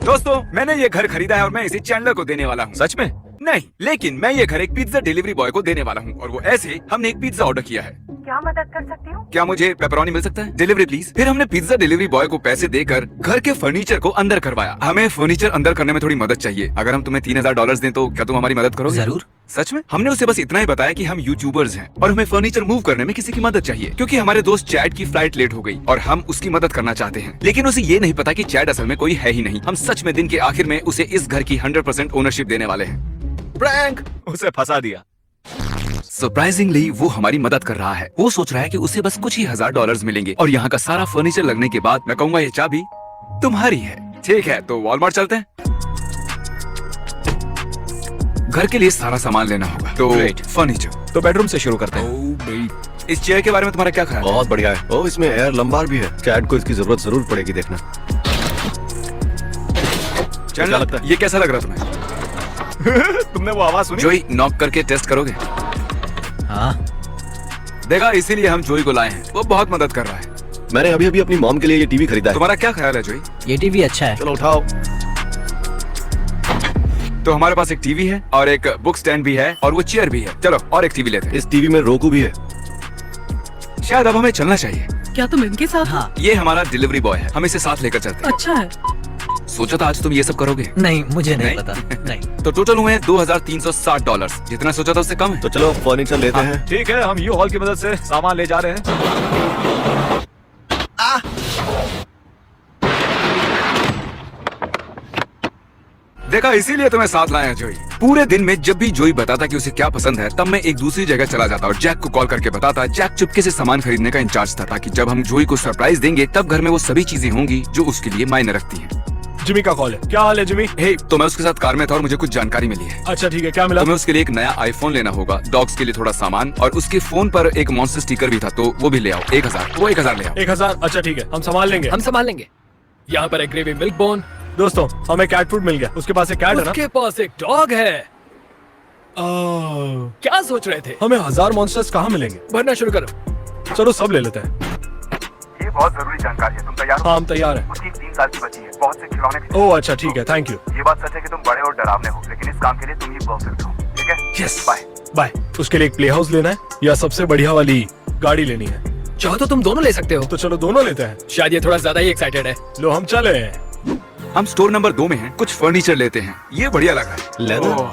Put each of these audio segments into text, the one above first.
दोस्तों, मैंने ये घर खरीदा है और मैं इसे चैंडलर को देने वाला हूँ। सच में? नहीं, लेकिन मैं ये घर एक पिज्जा डिलीवरी बॉय को देने वाला हूँ और वो ऐसे, हमने एक पिज्जा ऑर्डर किया है। क्या मदद कर सकती हूँ? क्या मुझे पेपरोनी मिल सकता है? Delivery please. फिर हमने पिज्जा डिलीवरी बॉय को पैसे देकर घर के फर्नीचर को अंदर करवाया। हमें फर्नीचर अंदर करने में थोड़ी मदद चाहिए। अगर हम तुम्हें $3000 दें तो क्या तुम हमारी मदद करोगे? जरूर। सच में? हमने उसे बस इतना ही बताया कि हम यूट्यूबर्स हैं और हमें फर्नीचर मूव करने में किसी की मदद चाहिए, क्योंकि हमारे दोस्त चैट की फ्लाइट लेट हो गई और हम उसकी मदद करना चाहते हैं। लेकिन उसे ये नहीं पता कि चैट असल में कोई है ही नहीं। हम सच में दिन के आखिर में उसे इस घर की 100% ओनरशिप देने वाले हैं। प्रैंक! उसे फंसा दिया। सरप्राइजिंगली वो हमारी मदद कर रहा है। वो सोच रहा है कि उसे बस कुछ ही $1000 मिलेंगे और यहाँ का सारा फर्नीचर लगने के बाद मैं कहूँगा ये चाबी तुम्हारी है। ठीक है, तो वॉलमार्ट चलते हैं। घर के लिए सारा सामान लेना होगा, तो फर्नीचर। तो बेडरूम से शुरू करते हैं। इस चेयर के बारे में तुम्हारा क्या ख्याल है? बहुत बढ़िया है। ओ, इसमें एयर लंबार भी है। चैट को इसकी जरूरत जरूर पड़ेगी, देखना। क्या लगता है? ये कैसा लग रहा तुम्हें? तुमने वो आवाज सुनी? जोई, नॉक करके टेस्ट करोगे? हाँ। देखा, इसीलिए हम जोई को लाए हैं। वो बहुत मदद कर रहा है। मैंने अभी अभी अपनी मॉम के लिए ये टीवी खरीदा है। तुम्हारा क्या ख्याल है जोई? ये टीवी अच्छा है। चलो उठाओ। तो हमारे पास एक टीवी है और एक बुक स्टैंड भी है और वो चेयर भी है। चलो और एक टीवी लेते हैं। इस टीवी में रोकू भी है। शायद अब हमें चलना चाहिए। क्या तुम इनके साथ? हाँ। ये हमारा डिलीवरी बॉय है, हम इसे साथ लेकर चलते हैं। अच्छा है। सोचा था आज तुम ये सब करोगे। नहीं, मुझे नहीं नहीं? पता। नहीं। तो टोटल हुए $2360। जितना सोचा था उससे कम है। तो चलो फर्नीचर लेते हैं। ठीक है, हम यू हॉल की मदद से सामान ले जा रहे हैं। देखा, इसीलिए तुम्हें साथ लाए हैं जोई। पूरे दिन में जब भी जोई बताता कि उसे क्या पसंद है, तब मैं एक दूसरी जगह चला जाता और जैक को कॉल करके बताता। जैक चुपके से सामान खरीदने का इंचार्ज था, ताकि जब हम जोई को सरप्राइज देंगे तब घर में वो सभी चीजें होंगी जो उसके लिए मायने रखती हैं। जिमी का कॉल है। क्या हाल है जिमी? हे, तो मैं उसके साथ कार में था और मुझे कुछ जानकारी मिली है। अच्छा ठीक है, क्या मिला? तुम्हें उसके लिए एक नया आईफोन लेना होगा, डॉग्स के लिए थोड़ा सामान और उसके फोन पर एक मॉन्स्टर स्टिकर भी था, तो वो भी ले आओ। 1000, वो 1000 ले आओ। 1000? अच्छा ठीक है, हम संभाल लेंगे। हम संभाल लेंगे। यहाँ पर एक ग्रेवी मिल्क बोन। दोस्तों, हमें कैट फूड मिल गया। उसके पास एक कैट है ना? उसके पास एक डॉग है। क्या सोच रहे थे? हमें 1000 मॉन्स्टर्स कहाँ मिलेंगे? भरना शुरू करो। चलो सब ले लेते हैं। ये बहुत जरूरी जानकारी है, तुम तैयार हाँ, हम तैयार हैं। उसकी 3 साल की बच्ची है, बहुत से खिलौने भी। ओह अच्छा ठीक है, थैंक यू। ये बात सच है कि तुम बड़े और डरावने हो, लेकिन इस काम के लिए तुम ही परफेक्ट हो। ठीक है? यस। बाय। बाय। उसके लिए एक प्ले हाउस लेना है या सबसे बढ़िया वाली गाड़ी लेनी है? चाहो तो तुम दोनों ले सकते हो। तो चलो दोनों लेते हैं। शायद ये थोड़ा ज्यादा ही एक्साइटेड है। लो हम चले। हम स्टोर नंबर 2 में हैं, कुछ फर्नीचर लेते हैं। ये बढ़िया लगा है। लेदर? ओह,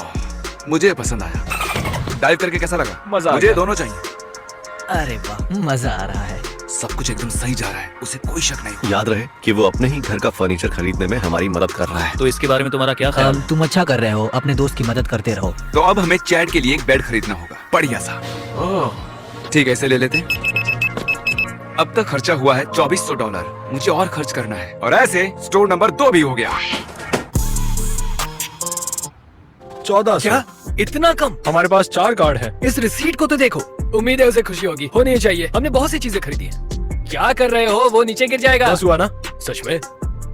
मुझे पसंद आया। डाइव करके कैसा लगा? मजा आ मुझे गया। दोनों चाहिए। अरे वाह, मजा आ रहा है। सब कुछ एकदम सही जा रहा है, उसे कोई शक नहीं। याद रहे कि वो अपने ही घर का फर्नीचर खरीदने में हमारी मदद कर रहा है। तो इसके बारे में तुम्हारा क्या ख्याल? तुम अच्छा कर रहे हो, अपने दोस्त की मदद करते रहो। तो अब हमें चैट के लिए एक बेड खरीदना होगा, बढ़िया सा। ठीक है, इसे ले लेते हैं। अब तक खर्चा हुआ है $2400। मुझे और खर्च करना है और ऐसे स्टोर नंबर 2 भी हो गया। 1400। क्या? इतना कम? हमारे पास 4 कार्ड है। इस रिसीट को तो देखो। उम्मीद है उसे खुशी होगी, होनी चाहिए। हमने बहुत सी चीजें खरीदी हैं। क्या कर रहे हो? वो नीचे गिर जाएगा। बस हुआ ना? सच में?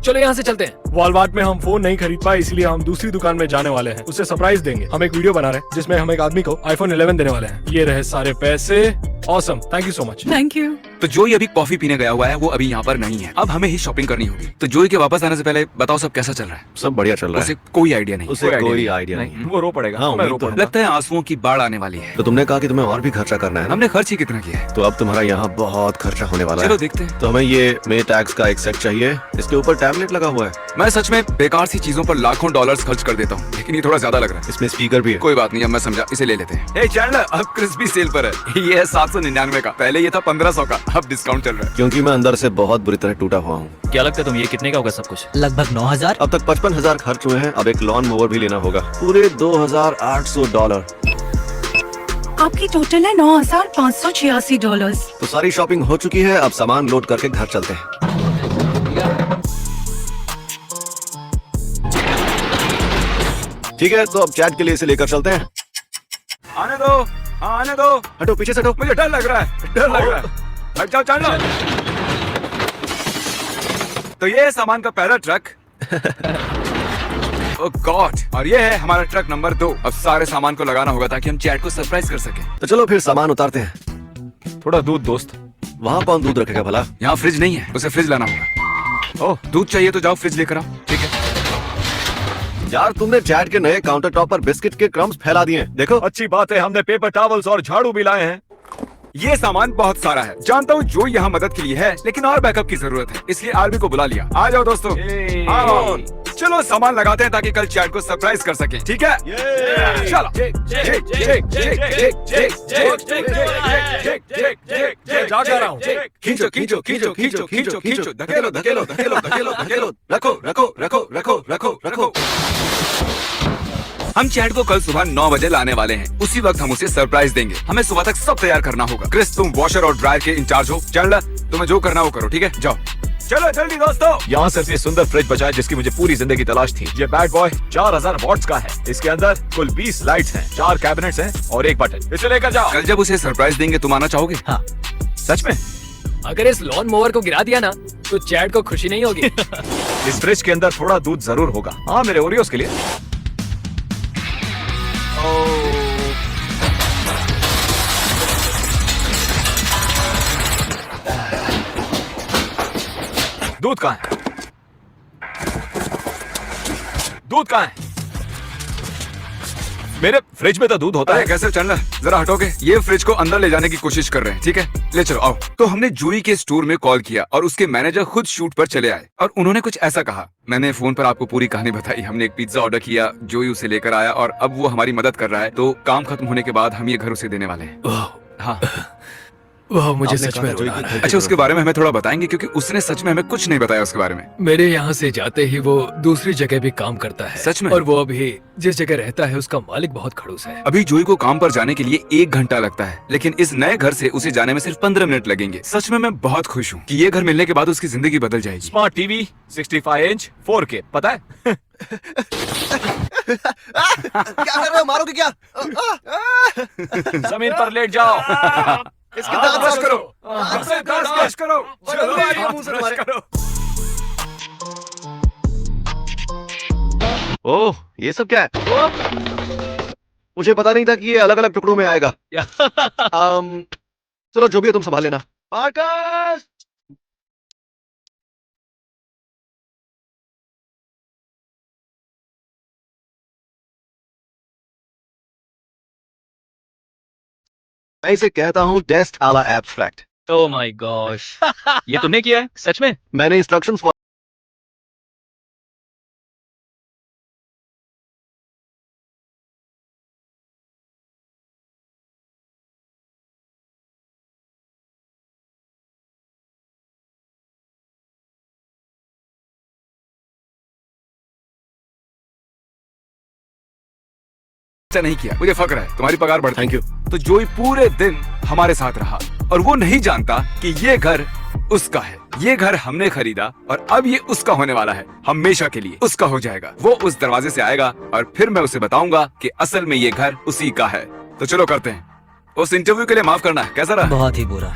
चलो यहाँ से चलते हैं। वॉलमार्ट में हम फोन नहीं खरीद पाए, इसलिए हम दूसरी दुकान में जाने वाले हैं। उसे सरप्राइज देंगे। हम एक वीडियो बना रहे हैं जिसमें हम एक आदमी को iPhone 11 देने वाले हैं। ये रहे सारे पैसे। Awesome, thank you so much. Thank you. तो जोई अभी कॉफी पीने गया हुआ है, वो अभी यहाँ पर नहीं है। अब हमें ही शॉपिंग करनी होगी। तो जोई के वापस आने से पहले बताओ सब कैसा चल रहा है? सब बढ़िया चल रहा उसे है। कोई आइडिया नहीं। उसे कोई आइडिया नहीं। वो रो पड़ेगा। हाँ, मैं रो उम्मीद तो है। पड़ूंगा। लगता है आंसुओं की बाढ़ आने वाली है। तो तुमने कहा कि तुम्हें और भी खर्चा करना है ना? हमने खर्च ही कितना किया है? तो अब तुम्हारा यहाँ बहुत खर्चा होने वाला चलो है। देखते हैं। तो हमें ये मे टैक्स का एक सेट चाहिए। इसके ऊपर टैबलेट लगा हुआ है। मैं सच में बेकार सी चीजों पर लाखों डॉलर्स खर्च कर देता हूँ, लेकिन ये थोड़ा ज्यादा लग रहा है। इसमें स्पीकर भी है। कोई बात नहीं, अब मैं समझा, इसे ले लेते हैं। हे चैंडलर, अब क्रिस्पी सेल पर है। ये है 799 का, पहले ये था 1500 का, अब डिस्काउंट चल रहा है। क्योंकि मैं अंदर से बहुत बुरी तरह टूटा हुआ हूँ। क्या लगता है तुम ये कितने का होगा सब कुछ? लगभग 9000। अब तक 55,000 खर्च हुए हैं। अब एक लॉन मोवर भी लेना होगा, पूरे $2800। आपकी टोटल है $9586। तो सारी शॉपिंग हो चुकी है। अब सामान लोड करके घर चलते हैं। ठीक है, तो अब चैट के लिए इसे लेकर चलते हैं। आने दो, हाँ आने दो। हटो, पीछे से हटो। मुझे डर लग रहा है, डर लग रहा है। हट जाओ चैंडलर। तो ये है सामान का पहला ट्रक। ओह गॉड, और ये है हमारा ट्रक नंबर 2। अब सारे सामान को लगाना होगा ताकि हम चैट को सरप्राइज कर सकें। तो चलो फिर सामान उतारते हैं। थोड़ा दूध दोस्त। वहाँ कौन दूध रखेगा भला? यहाँ फ्रिज नहीं है, उसे फ्रिज लाना होगा। ओह, दूध चाहिए तो जाओ फ्रिज लेकर आओ। ठीक है। यार तुमने चैट के नए काउंटर टॉप पर बिस्किट के क्रम्स फैला दिए हैं। देखो अच्छी बात है, हमने पेपर टॉवल्स और झाड़ू भी लाए हैं। ये सामान बहुत सारा है। जानता हूँ जो यहाँ मदद के लिए है, लेकिन और बैकअप की जरूरत है, इसलिए आरबी को बुला लिया। आ जाओ दोस्तों, आओ। चलो सामान लगाते हैं ताकि कल चैट को सरप्राइज कर सके, ठीक है? चलो। जा रहा हूँ। खींचो खींचो खींचो खींचो खींचो खींचो, धकेलो धकेलो धकेलो धकेलो धकेलो, रखो रखो रखो रखो रखो रखो। हम चैट को कल सुबह 9 बजे लाने वाले हैं। उसी वक्त हम उसे सरप्राइज देंगे। हमें सुबह तक सब तैयार करना होगा। क्रिस, तुम वॉशर और ड्रायर के इंचार्ज हो। चैंडलर, तुम्हें जो करना वो करो, ठीक है? जाओ। चलो जल्दी दोस्तों। यहाँ सिर्फ ये सुंदर फ्रिज बचा है जिसकी मुझे पूरी जिंदगी तलाश थी। ये बैड बॉय 4000 वॉट्स का है। इसके अंदर कुल 20 लाइट्स हैं, 4 कैबिनेट्स हैं और एक बटन। इसे लेकर जाओ। कल जब उसे सरप्राइज देंगे तुम आना चाहोगे? हाँ। सच में? अगर इस लॉन मोवर को गिरा दिया ना तो चैट को खुशी नहीं होगी। इस फ्रिज के अंदर थोड़ा दूध जरूर होगा। हाँ, मेरे ओरियोस के लिए। दूध कहाँ है? दूध कहाँ है? मेरे फ्रिज में तो दूध होता अरे है। कैसे चैंडलर, जरा हटोगे? ये फ्रिज को अंदर ले जाने की कोशिश कर रहे हैं, ठीक है? ले चलो, आओ। तो हमने जूई के स्टोर में कॉल किया और उसके मैनेजर खुद शूट पर चले आए और उन्होंने कुछ ऐसा कहा। मैंने फोन पर आपको पूरी कहानी बताई। हमने एक पिज्जा ऑर्डर किया, जोई उसे लेकर आया और अब वो हमारी मदद कर रहा है। तो काम खत्म होने के बाद हम ये घर उसे देने वाले हैं। हाँ। वाह, मुझे सच में रोना आ रहा है। अच्छा, उसके बारे में हमें थोड़ा बताएंगे क्योंकि उसने सच में हमें कुछ नहीं बताया उसके बारे में। मेरे यहाँ से जाते ही वो दूसरी जगह भी काम करता है। सच में? और वो अभी जिस जगह रहता है उसका मालिक बहुत खड़ूस है। अभी जोई को काम पर जाने के लिए 1 घंटा लगता है, लेकिन इस नए घर से उसे जाने में सिर्फ 15 मिनट लगेंगे। सच में मैं बहुत खुश हूँ कि ये घर मिलने के बाद उसकी जिंदगी बदल जाएगी। स्मार्ट टीवी 65 इंच 4K, पता है? क्या कर रहे हो? मारोगे क्या? जमीन पर लेट जाओ। इसके दांत ब्रश करो। ब्रश करो। चलो, ये मुंह से तुम्हारे। ओह, ये सब क्या है? मुझे पता नहीं था कि ये अलग अलग टुकड़ों में आएगा। चलो जो भी है तुम संभाल लेना। मार्कस! मैं इसे कहता हूँ टेस्ट आला एब्स्ट्रैक्ट। Oh my gosh. ये तुमने किया है सच में? मैंने इंस्ट्रक्शंस अच्छा नहीं किया, मुझे फक्र है, तुम्हारी पगार बढ़ती। Thank you. तो जोई पूरे दिन हमारे साथ रहा और वो नहीं जानता कि ये घर उसका है। ये घर हमने खरीदा और अब ये उसका होने वाला है, हमेशा के लिए उसका हो जाएगा। वो उस दरवाजे से आएगा और फिर मैं उसे बताऊंगा कि असल में ये घर उसी का है। तो चलो करते हैं। उस इंटरव्यू के लिए माफ करना, कैसा रहा? बहुत ही बुरा।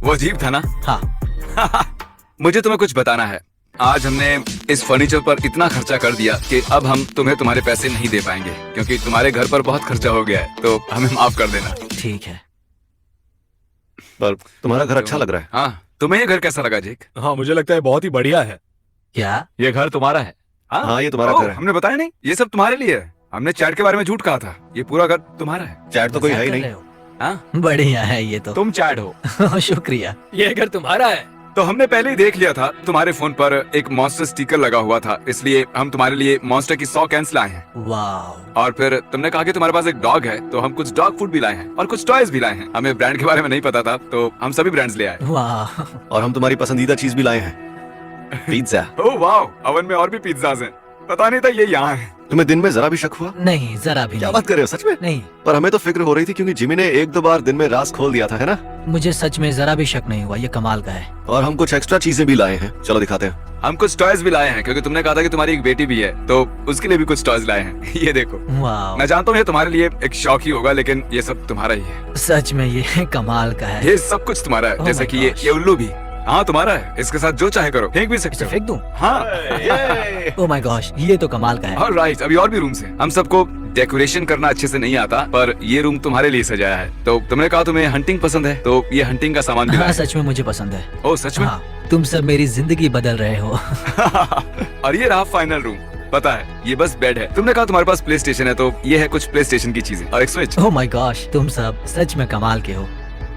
वो अजीब था ना? हाँ। मुझे तुम्हें कुछ बताना है। आज हमने इस फर्नीचर पर इतना खर्चा कर दिया कि अब हम तुम्हें तुम्हारे पैसे नहीं दे पाएंगे क्योंकि तुम्हारे घर पर बहुत खर्चा हो गया है, तो हमें माफ कर देना। ठीक है। पर तुम्हारा घर अच्छा लग रहा है। हाँ, तुम्हें ये घर कैसा लगा जेक? हाँ, मुझे लगता है बहुत ही बढ़िया है। क्या? ये घर तुम्हारा है? हाँ, ये तुम्हारा ओह, घर है। हमने बताया नहीं, ये सब तुम्हारे लिए है। हमने चैट के बारे में झूठ कहा था। ये पूरा घर तुम्हारा है। चैट तो कोई है ही मजाक कर नहीं। रहे हो? हाँ? बढ़िया है ये तो। तुम चैट हो। शुक्रिया। ये घर तुम्हारा है? तो हमने पहले ही देख लिया था तुम्हारे फोन पर एक मॉन्स्टर स्टिकर लगा हुआ था, इसलिए हम तुम्हारे लिए मॉन्स्टर की 100 कैंस लाए हैं। वाह। और फिर तुमने कहा कि तुम्हारे पास एक डॉग है, तो हम कुछ डॉग फूड भी लाए हैं और कुछ टॉयज भी लाए हैं। हमें ब्रांड के बारे में नहीं पता था, तो हम सभी ब्रांड्स ले आए। वाह। और हम तुम्हारी पसंदीदा चीज भी लाए हैं, पिज्जा। ओह वाह, ओवन में और भी पिज्जाज हैं। पता नहीं था ये यहाँ है। तुम्हें दिन में जरा भी शक हुआ? नहीं, जरा भी क्या नहीं। बात कर रहे हो, सच में? नहीं, पर हमें तो फिक्र हो रही थी क्योंकि जिमी ने 1-2 बार दिन में राज खोल दिया था, है ना? मुझे सच में जरा भी शक नहीं हुआ। ये कमाल का है। और हम कुछ एक्स्ट्रा चीजें भी लाए हैं, चलो दिखाते हैं। हम कुछ टॉयज भी लाए हैं क्योंकि तुमने कहा था कि तुम्हारी एक बेटी भी है, तो उसके लिए भी कुछ टॉयज लाए हैं। ये देखो। वाह। मैं जानता हूँ ये तुम्हारे लिए एक शौक ही होगा, लेकिन ये सब तुम्हारा ही है। सच में ये कमाल का है। ये सब कुछ तुम्हारा है, Oh जैसे my कि gosh. ये उल्लू भी। हाँ, तुम्हारा है। इसके साथ जो चाहे करो, फेंक भी सकते इसे हो। फेंक दूं? हाँ। ओह माय गॉश, ये तो कमाल का है। ऑलराइट, अभी और भी रूम्स हैं। हम सबको डेकोरेशन करना अच्छे से नहीं आता, पर ये रूम तुम्हारे लिए सजाया है। तो तुमने कहा तुम्हें हंटिंग पसंद है, तो ये हंटिंग का सामान भी हाँ, लाया सच में मुझे पसंद है। है। ओह सच में? हाँ, तुम सब मेरी जिंदगी बदल रहे हो। और ये रहा फाइनल रूम। पता है ये बस बेड है। तुमने कहा तुम्हारे पास प्ले स्टेशन है, तो ये है कुछ प्ले स्टेशन की चीजें और एक स्विच। ओह माय गॉश, तुम सब सच में कमाल के हो।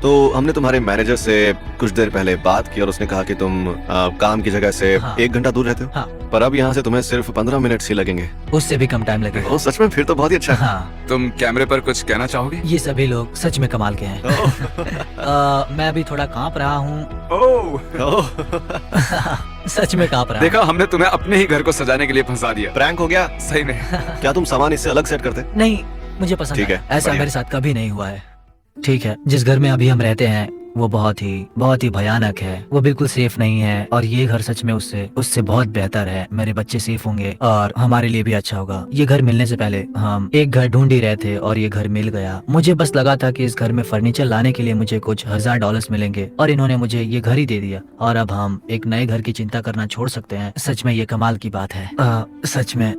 तो हमने तुम्हारे मैनेजर से कुछ देर पहले बात की और उसने कहा कि तुम काम की जगह से हाँ। 1 घंटा दूर रहते हो। हाँ। पर अब यहाँ से तुम्हें सिर्फ 15 मिनट ही लगेंगे। उससे भी कम टाइम लगेगा। ओ सच में, फिर तो बहुत ही अच्छा है। हाँ, तुम कैमरे पर कुछ कहना चाहोगे? ये सभी लोग सच में कमाल के हैं। मैं अभी थोड़ा कांप रहा हूँ। ओह, सच में कांप रहा हूँ। देखा, हमने तुम्हें अपने ही घर को सजाने के लिए फंसा दिया। प्रैंक हो गया। सही में। क्या तुम सामान इससे अलग सेट करते? नहीं, मुझे पसंद ठीक है। है, ऐसा बढ़िया। मेरे साथ कभी नहीं हुआ है। ठीक है, जिस घर में अभी हम रहते हैं वो बहुत ही भयानक है। वो बिल्कुल सेफ नहीं है और ये घर सच में उससे बहुत बेहतर है। मेरे बच्चे सेफ होंगे और हमारे लिए भी अच्छा होगा। ये घर मिलने से पहले हम एक घर ढूंढ ही रहे थे और ये घर मिल गया। मुझे बस लगा था कि इस घर में फर्नीचर लाने के लिए मुझे कुछ $1000 मिलेंगे और इन्होंने मुझे ये घर ही दे दिया और अब हम एक नए घर की चिंता करना छोड़ सकते हैं। सच में ये कमाल की बात है। सच में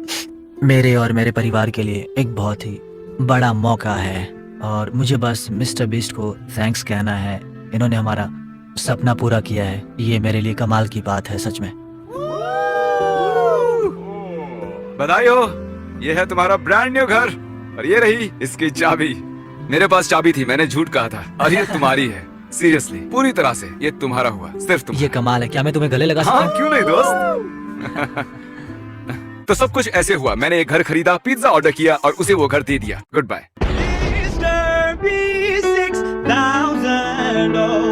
मेरे और मेरे परिवार के लिए एक बहुत ही बड़ा मौका है और मुझे बस मिस्टर बीस्ट को थैंक्स कहना है। इन्होंने हमारा सपना पूरा किया है। ये मेरे लिए कमाल की बात है सच में। बधाई हो, ये है तुम्हारा ब्रांड न्यू घर और ये रही इसकी चाबी। मेरे पास चाबी थी, मैंने झूठ कहा था और ये तुम्हारी है। सीरियसली, पूरी तरह से ये तुम्हारा हुआ, सिर्फ तुम। ये कमाल है। क्या मैं तुम्हें गले लगा सकता हाँ, हूँ? क्यों नहीं दोस्त। तो सब कुछ ऐसे हुआ। मैंने एक घर खरीदा, पिज्जा ऑर्डर किया और उसे वो घर दे दिया। Goodbye. Mr. B6000.